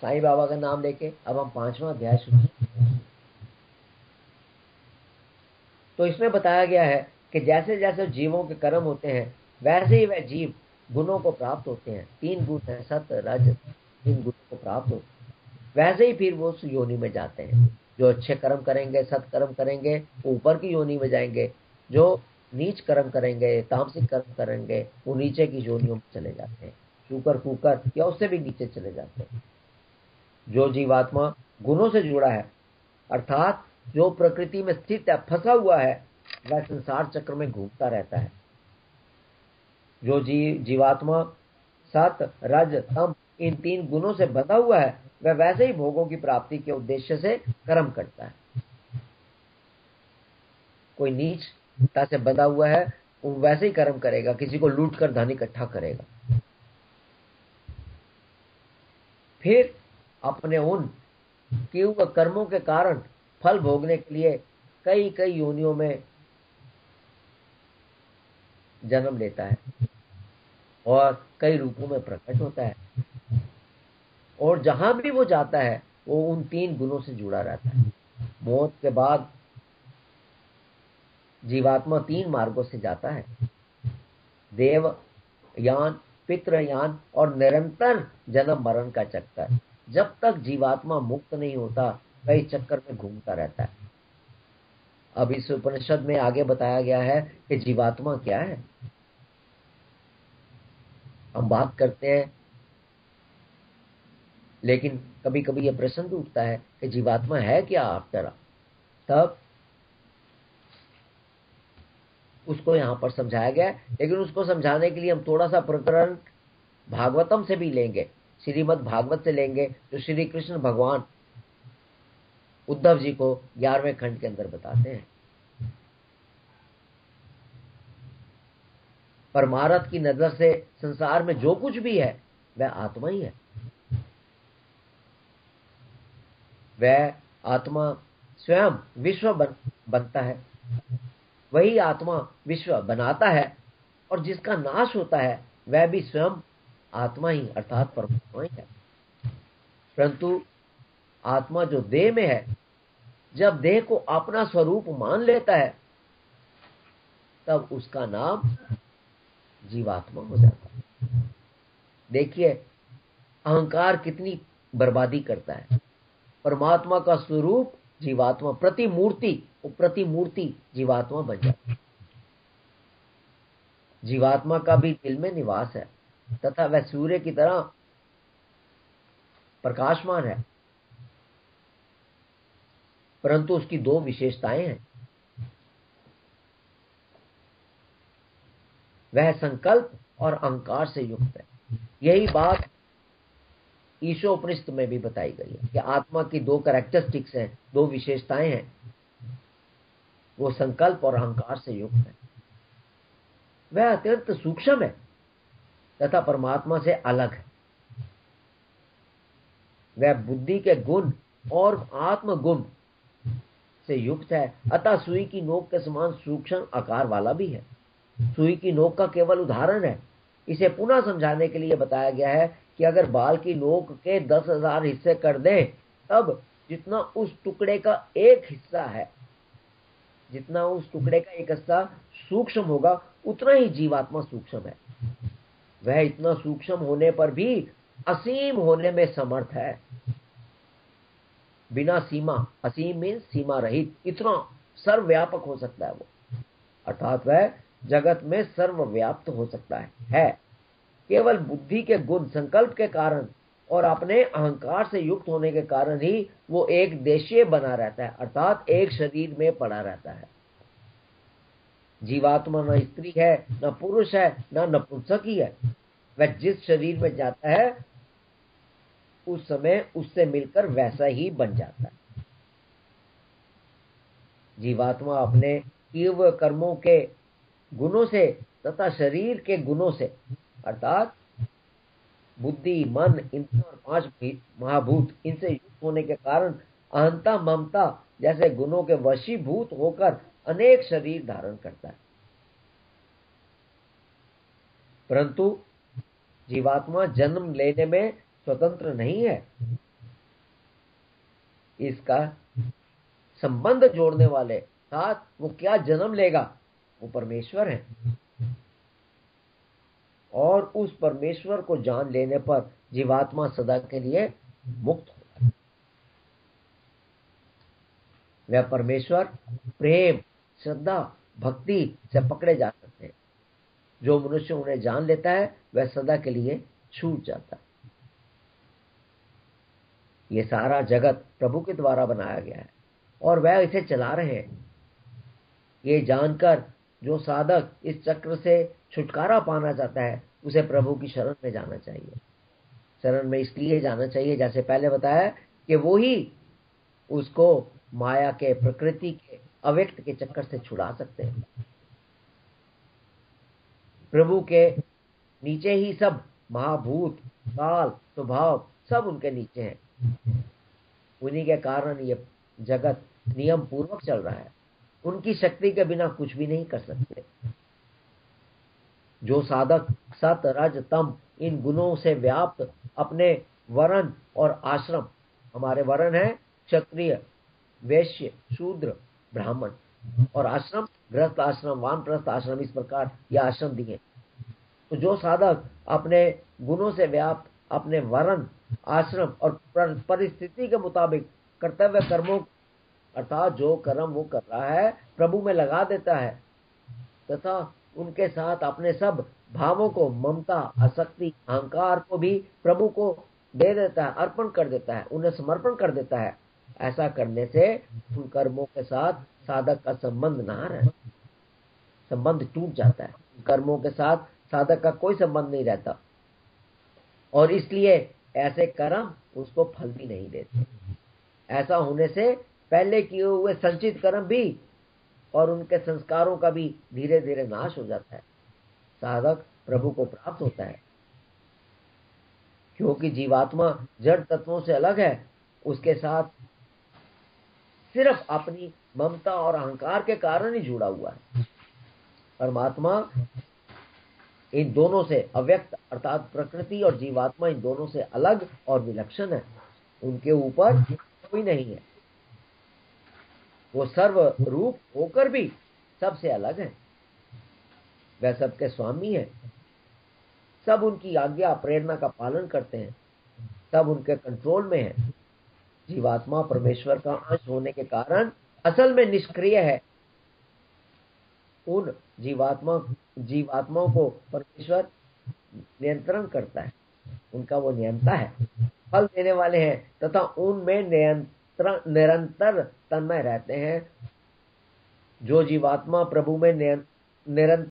साईं बाबा का नाम लेके अब हम 5वां अध्याय सुनिए। तो इसमें बताया गया है कि जैसे जैसे जीवों के कर्म होते हैं वैसे ही वह जीव गुणों को प्राप्त होते हैं। 3 गुण है, सत रज, 3 गुणों को प्राप्त होते हैं। वैसे ही फिर वो उस योनि में जाते हैं। जो अच्छे कर्म करेंगे, सत्कर्म करेंगे, वो ऊपर की योनि में जाएंगे। जो नीच कर्म करेंगे, तामसिक कर्म करेंगे, वो नीचे की योनियों में चले जाते हैं। शूकर कुकर या उससे भी नीचे चले जाते हैं। जो जीवात्मा गुणों से जुड़ा है, अर्थात जो प्रकृति में स्थित है, फंसा हुआ है, वह संसार चक्र में घूमता रहता है। जो जीवात्मा सत रज तम इन 3 गुणों से बंधा हुआ है, वह वैसे ही भोगों की प्राप्ति के उद्देश्य से कर्म करता है। कोई नीचता से बंधा हुआ है, वो वैसे ही कर्म करेगा, किसी को लूट कर धन इकट्ठा करेगा। फिर अपने उन किए हुए कर्मों के कारण फल भोगने के लिए कई कई योनियों में जन्म लेता है और कई रूपों में प्रकट होता है। और जहां भी वो जाता है वो उन 3 गुणों से जुड़ा रहता है। मौत के बाद जीवात्मा 3 मार्गों से जाता है, देवयान, पितृयान और निरंतर जन्म मरण का चक्कर। जब तक जीवात्मा मुक्त नहीं होता, कई चक्कर में घूमता रहता है। अब इस उपनिषद में आगे बताया गया है कि जीवात्मा क्या है। हम बात करते हैं, लेकिन कभी कभी यह प्रश्न भी उठता है कि जीवात्मा है क्या आफ्टर। तब उसको यहां पर समझाया गया है, लेकिन उसको समझाने के लिए हम थोड़ा सा प्रकरण भागवतम से भी लेंगे, श्रीमद् भागवत से लेंगे, जो श्री कृष्ण भगवान उद्धव जी को 11वें खंड के अंदर बताते हैं। परमारथ की नजर से संसार में जो कुछ भी है वह आत्मा ही है। वह आत्मा स्वयं विश्व बनता है, वही आत्मा विश्व बनाता है, और जिसका नाश होता है वह भी स्वयं आत्मा ही अर्थात परमात्मा ही है। परंतु आत्मा जो देह में है, जब देह को अपना स्वरूप मान लेता है, तब उसका नाम जीवात्मा हो जाता है। देखिए अहंकार कितनी बर्बादी करता है। परमात्मा का स्वरूप जीवात्मा, प्रतिमूर्ति, वो प्रतिमूर्ति जीवात्मा बन जाती है। जीवात्मा का भी दिल में निवास है तथा वह सूर्य की तरह प्रकाशमान है, परंतु उसकी 2 विशेषताएं हैं। वह संकल्प और अहंकार से युक्त है। यही बात ईशोपनिषद में भी बताई गई है कि आत्मा की 2 कैरेक्टरिस्टिक्स हैं, 2 विशेषताएं हैं। वो संकल्प और अहंकार से युक्त है। वह अत्यंत सूक्ष्म है तथा परमात्मा से अलग है। वह बुद्धि के गुण और आत्म गुण से युक्त है, अतः सुई की नोक के समान सूक्ष्म आकार वाला भी है। सुई की नोक का केवल उदाहरण है। इसे पुनः समझाने के लिए बताया गया है कि अगर बाल की नोक के 10,000 हिस्से कर दें, तब जितना उस टुकड़े का एक हिस्सा है, जितना उस टुकड़े का एक हिस्सा सूक्ष्म होगा, उतना ही जीवात्मा सूक्ष्म है। वह इतना सूक्ष्म होने पर भी असीम होने में समर्थ है। बिना सीमा, असीम मीन्स सीमा रहित, इतना सर्वव्यापक हो सकता है वो, अर्थात वह जगत में सर्वव्याप्त हो सकता है। केवल बुद्धि के गुण, संकल्प के कारण और अपने अहंकार से युक्त होने के कारण ही वो एक देशीय बना रहता है, अर्थात एक शरीर में पड़ा रहता है। जीवात्मा न स्त्री है, न पुरुष है, न नपुंसक ही है। वह जिस शरीर में जाता है उस समय उससे मिलकर वैसा ही बन जाता है। जीवात्मा अपने किए हुए कर्मों के गुणों से तथा शरीर के गुणों से, अर्थात बुद्धि, मन, इंद्रिय और 5 महाभूत, इनसे युक्त होने के कारण अहंता, ममता जैसे गुणों के वशीभूत होकर अनेक शरीर धारण करता है। परंतु जीवात्मा जन्म लेने में स्वतंत्र नहीं है। इसका संबंध जोड़ने वाले साथ वो क्या जन्म लेगा, वो परमेश्वर है। और उस परमेश्वर को जान लेने पर जीवात्मा सदा के लिए मुक्त होता है। वह परमेश्वर प्रेम, श्रद्धा, भक्ति से पकड़े जा सकते हैं। जो मनुष्य उन्हें जान लेता है वह सदा के लिए छूट जाता है। ये सारा जगत प्रभु के द्वारा बनाया गया है और वह इसे चला रहे हैं। ये जानकर जो साधक इस चक्र से छुटकारा पाना चाहता है उसे प्रभु की शरण में जाना चाहिए। शरण में इसलिए जाना चाहिए, जैसे पहले बताया, कि वो ही उसको माया के, प्रकृति के, अव्यक्त के चक्कर से छुड़ा सकते हैं। प्रभु के नीचे ही सब महाभूत, काल, स्वभाव सब उनके नीचे हैं। उन्हीं के कारण ये जगत नियम पूर्वक चल रहा है। उनकी शक्ति के बिना कुछ भी नहीं कर सकते। जो साधक सत, रज, तम इन गुणों से व्याप्त अपने वर्ण और आश्रम, हमारे वर्ण है क्षत्रिय, वैश्य, शूद्र, ब्राह्मण, और आश्रम गृहस्थ आश्रम, वानप्रस्थ आश्रम, इस प्रकार ये आश्रम दिए। तो जो साधक अपने गुणों से व्याप्त अपने वर्ण, आश्रम और परिस्थिति के मुताबिक कर्तव्य कर्मों, अर्थात जो कर्म वो कर रहा है, प्रभु में लगा देता है तथा उनके साथ अपने सब भावों को, ममता, आसक्ति, अहंकार को भी प्रभु को दे देता है, अर्पण कर देता है, उन्हें समर्पण कर देता है। ऐसा करने से उन कर्मों के साथ साधक का संबंध ना रहे, संबंध टूट जाता है। कर्मों के साथ साधक का कोई संबंध नहीं रहता और इसलिए ऐसे कर्म उसको फल भी नहीं देते। ऐसा होने से पहले किए हुए संचित कर्म भी और उनके संस्कारों का भी धीरे धीरे नाश हो जाता है। साधक प्रभु को प्राप्त होता है। क्योंकि जीवात्मा जड़ तत्वों से अलग है, उसके साथ सिर्फ अपनी ममता और अहंकार के कारण ही जुड़ा हुआ है। परमात्मा इन दोनों से अव्यक्त, अर्थात प्रकृति और जीवात्मा इन दोनों से अलग और विलक्षण है। उनके ऊपर कोई नहीं है। वो सर्व रूप होकर भी सबसे अलग है। वह सबके स्वामी है। सब उनकी आज्ञा, प्रेरणा का पालन करते हैं। सब उनके कंट्रोल में है। जीवात्मा परमेश्वर का अंश होने के कारण असल में निष्क्रिय है। उन जीवात्माओं को परमेश्वर नियंत्रण करता है, उनका वो नियंता है, फल देने वाले हैं तथा उनमें निरंतर तन्मय रहते हैं। जो जीवात्मा प्रभु में निरंतर